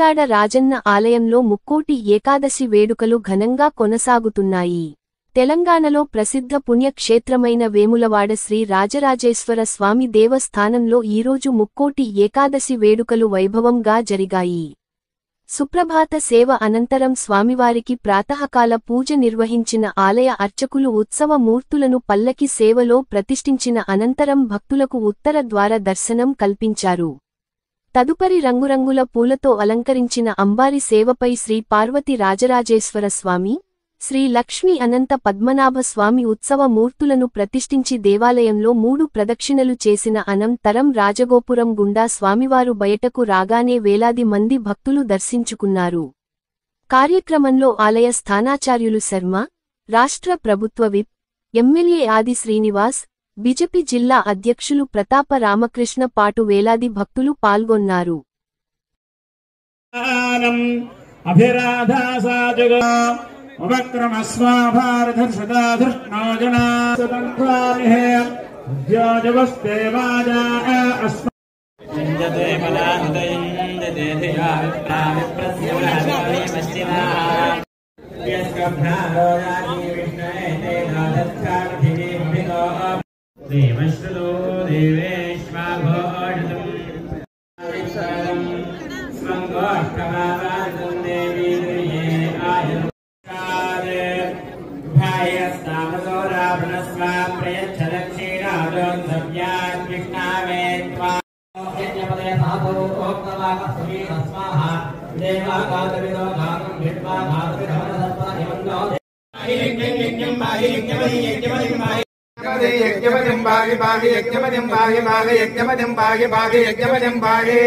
వేములాడ రాజన్న ఆలయంలో ముక్కోటి ఏకాదశి వేడుకలు ఘనంగా కొనసాగుతున్నాయి. తెలంగాణలో ప్రసిద్ధ పుణ్యక్షేత్రమైన వేములవాడ శ్రీ రాజరాజేశ్వర స్వామి దేవస్థానంలో ఈరోజు ముక్కోటి ఏకాదశి వేడుకలు వైభవంగా జరిగాయి. సుప్రభాత సేవ అనంతరం స్వామివారికి ప్రాతఃకాల పూజ నిర్వహించిన ఆలయ అర్చకులు ఉత్సవ మూర్తులను పల్లకి సేవలో ప్రతిష్ఠించిన అనంతరం భక్తులకు ఉత్తర ద్వార దర్శనం కల్పించారు. తదుపరి రంగురంగుల పూలతో అలంకరించిన అంబారి సేవపై శ్రీ పార్వతి రాజరాజేశ్వర స్వామి, శ్రీ లక్ష్మీ అనంత పద్మనాభ స్వామి ఉత్సవ మూర్తులను ప్రతిష్ఠించి దేవాలయంలో 3 ప్రదక్షిణలు చేసిన అనంతరం రాజగోపురం గుండా స్వామివారు బయటకు రాగానే వేలాది మంది భక్తులు దర్శించుకున్నారు. కార్యక్రమంలో ఆలయ స్థానాచార్యులు శర్మ, రాష్ట్ర ప్రభుత్వ విప్, ఎమ్మెల్యే ఆది శ్రీనివాస్, బీజేపీ జిల్లా అధ్యక్షులు ప్రతాప రామకృష్ణ పాటు వేలాది భక్తులు పాల్గొన్నారు. देवश्रुतो देवेश्वाघोषितम् स्वङ्गोष्ठमावादितं देवी दुर्ये आयुर्काले भायस्तामसो रावणस्वा प्रयच्छ दक्षिणादोत्सव्यात् कृष्णावे त्वा यज्ञपदे साधो ओक्तवाकस्वी तस्माहा देवाकादविदो धातुं भिट्वा धातुविधवनसत्त्वनिमन्दो यज्ञं माहि यज्ञपदि यज्ञपतिं भागे भागे यज्ञपतिं भागे भागे यज्ञपतिं भागे भागे यज्ञपतिं भागे